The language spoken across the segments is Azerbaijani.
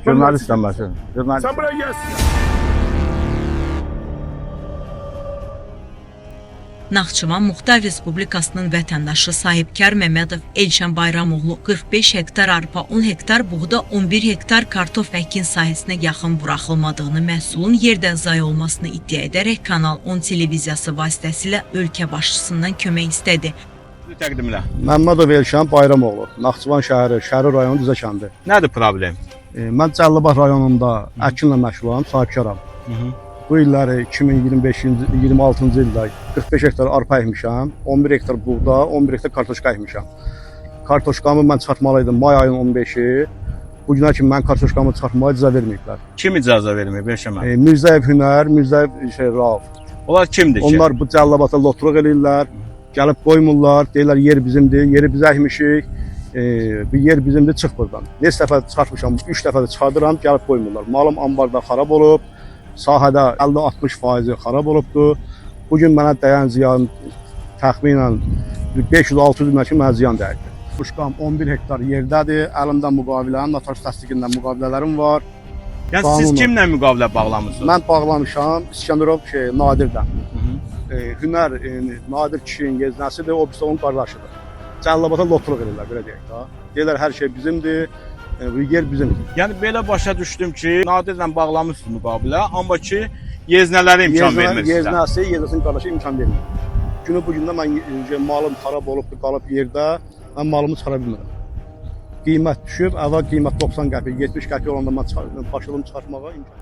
Jurnalistim ben şimdi. Jurnalist. Sen buraya gelsin. Naxçıvan Muxtar Respublikasının vətəndaşı sahibkar Məmmədov Elşən Bayramoğlu 45 hektar arpa, 10 hektar buğda, 11 hektar kartof əkin sahəsinə yaxın buraxılmadığını, məhsulun yerdə zayi olmasını iddia edərək Kanal 10 televiziyası vasitəsilə ölkə başçısından kömək istədi. Təqdimlə. Məmmədov Elşən Bayramoğlu, Naxçıvan şəhəri, Şəri rayonu Düzə kəndi. Nədir problem? Mən Cəlilabad rayonunda əkinlə məşğulam, sahibkaram. Bu illəri 2025-26-cı ildə 45 hektar arpa əkmişəm, 11 hektar buğda, 11 hektar kartoşka əkmişəm. Kartoşkamı mən çıxartmalıydım may ayının 15-i. Bugünə kimi mən kartoşkamı çıxartmağa icazə verməyiblər. Kim icazə vermir? Beşəmə. Mirzəyev Hünər, Mirzəyev Rauf. Onlar kimdir ki? Onlar bu Cəlilabada lotluq eləyirlər, gəlib qoymurlar, deyirlər yer bizimdir, yeri biz əkmişik. Bir yer bizimdir, çıx buradan. Neçə dəfə çıxartmışam, 3 dəfə də çıxardıram, gəlib qoymurlar. Malım ambarda xarab olub. Sahədə 50-60% xarab olubdur. Bugün mənə dəyən ziyan təxminən 500-600 min mənə ziyan dəydi. Kuşqam 11 hektar yerdədir. Əlimdə müqaviləm, notar təsdiqindən müqavilələrim var. Yəni siz kimlə müqavilə bağlamısınız? Mən bağlamışam İskenderov Nadirdən. Hünər Nadir kişinin yeznəsidir, o birisi onun qardaşıdır. Cəlilabada lotluq edirlər, belə deyək də. Deyirlər hər şey bizimdir. Yer bizimdir. Yəni belə başa düşdüm ki, Nadirlə bağlamışsınız müqavilə, amma ki yeznələrə imkan vermir sizə. Yeznəsinin qardaşı imkan vermir. Günü bugündə mən malım xarab olubdur, qalıb yerdə, mən malımı çıxara bilmirəm. Qiymət düşüb, əvvəl qiymət 90 qəpik, 70 qəpik olanda mən başladım çıxartmağa imkan.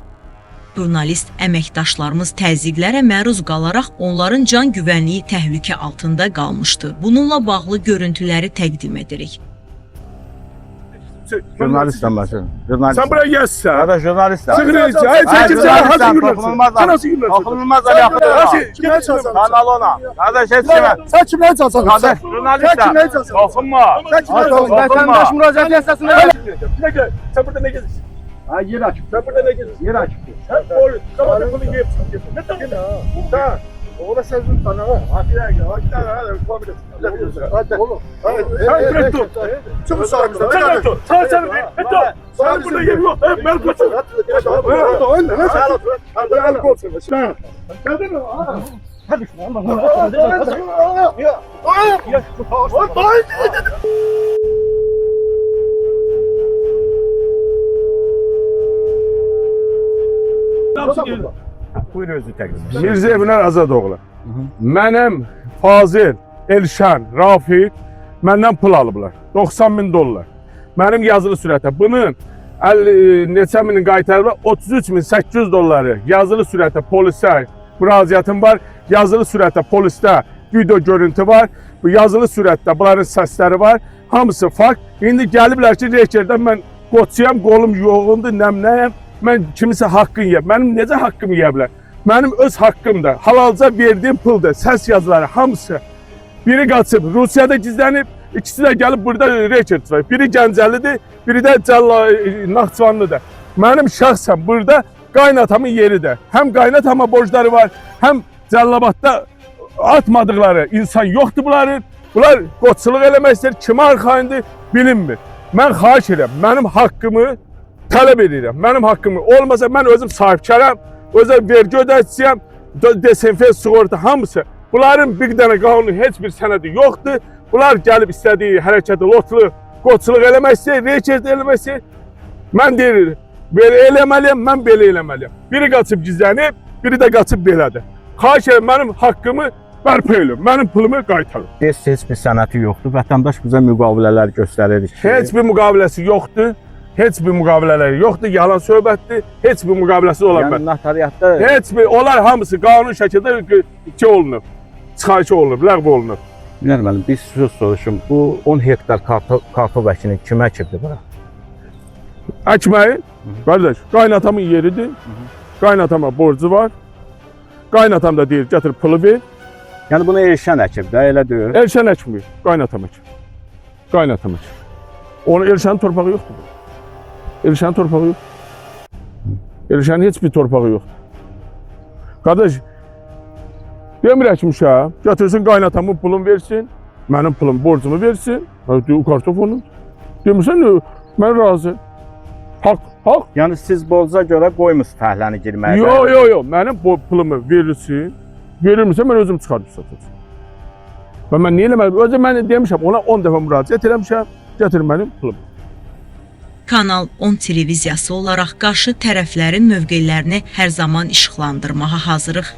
Jurnalist əməkdaşlarımız təzyiqlərə məruz qalaraq onların can güvənliyi təhlükə altında qalmışdı. Bununla bağlı görüntüləri təqdim edirik. Jurnalistim ben şimdi. Jurnalist. Sen buraya gelsin. Hadi jurnalistim. Sıkırıcı. Hayır sen kimse nasıl yürürsün? Sen nasıl yürürsün? Dokunulmaz da yakıtı var. Kime çalışsın? Kanal ona. Kardeş etme. Sen kimle çalışsın? Kardeş jurnalistim. Sen kimle çalışsın? Dokunma. Sen kimle çalışsın? Vatandaş müracaat yasasına gel. Sen burada ne geziyorsun? Ha yer açık. Sen burada ne geziyorsun? Yer açık. Sen polis. Tamam bunu yapıyorsun. Ne takın ha? Sen. Ola sözün sana ha. Hadi gel. Hadi oğlum. Sen bırak dur. Çık sağımızdan. Sen dur. Sen dur. Sen burada yer yok. Ben kaçıyorum. Hadi olsun. Sen. Geldin mi? Hadi Buyur özü təqdim. Mirzə Evlər Azadoğlu. Mənim Fazil, Elşən, Rafiq məndən pul alıblar. 90 bin dollar. Mənim yazılı sürətə. Bunun neçə minin qaytarıblar? 33.800 dolları yazılı sürətə polisə müraciətim var. Yazılı sürətə polisdə video görüntü var. Bu yazılı sürətdə bunların səsləri var. Hamısı fakt. İndi gəliblər ki, rekerdən mən qoçuyam, qolum yoğundur, nəmnəyəm. Mən kimisə haqqını yiyəm. Mənim necə haqqımı yiyəblər? Mənim öz haqqımda, halalca verdiyim pulda, səs yazıları hamısı. Biri qaçıb, Rusiyada gizlənib, ikisi də gəlib burada reket var. Biri Gəncəlidir, biri də Naxçıvanlıdır. Mənim şəxsən burada qaynatamın yeridir. Həm qaynatama borcları var, həm Cəlilabadda atmadıqları insan yoxdur bunların. Bunlar qoçuluq eləmək istəyir, kimə arxayındır bilinmir. Mən xahiş edirəm, mənim haqqımı tələb edirəm. Mənim haqqımı olmasa mən özüm sahibkaram, özüm vergi ödəçisiyəm, desenfek sığorta hamısı. Bunların bir dənə qanunu heç bir sənədi yoxdur. Bunlar gəlib istədiyi hərəkəti, lotlu, qoçuluq eləmək istəyir, reket eləmək istəyir. Mən deyirik, belə eləməliyəm, mən belə eləməliyəm. Biri qaçıb gizlənib, biri də qaçıb belədir. Xahiş edirəm, mənim haqqımı bərpa eləyim, mənim pulumu qaytarın. Heç bir sənəti yoxdur. Vətəndaş bizə müqavilələr göstərir. Heç bir müqaviləsi yoxdur. Heç bir müqavilələri yoxdur, yalan söhbətdir. Heç bir müqaviləsi ola bilməz. Yəni notariatda heç bir, onlar hamısı qanun şəkildə olunub, çıxarışı olunub, ləğv olunub. Bilməm müəllim, bir söz soruşum. Bu 10 hektar kartof əkini kimə əkibdi bura? Əkməyi, qardaş, qaynatamın yeridir. Qaynatama borcu var. Qaynatam da deyir, gətir pulu ver. Yəni bunu Elşən əkib də, elə deyil. Elşən əkmir, qaynatam əkir. Qaynatam əkir. Onun Elşənin torpağı yoxdur. Elşənin torpağı yoxdur. Elşənin heç bir torpağı yoxdur. Qardaş, demirək ki, gətirsin qaynatamın pulunu versin, mənim pulum borcumu versin, kartof onun. Demirsən, mən razı. Haqq. Yəni siz borca görə qoymusunuz fəhləni girməyə. Yox, mənim pulumu verirsin, verirmirsə mən özüm çıxarıb satacağım. Və mən niyə eləməliyim? Özüm mən demişəm, ona 10 dəfə müraciət eləmişəm, gətir mənim pulumu. Kanal 10 televiziyası olaraq qarşı tərəflərin mövqelərini hər zaman işıqlandırmağa hazırıq.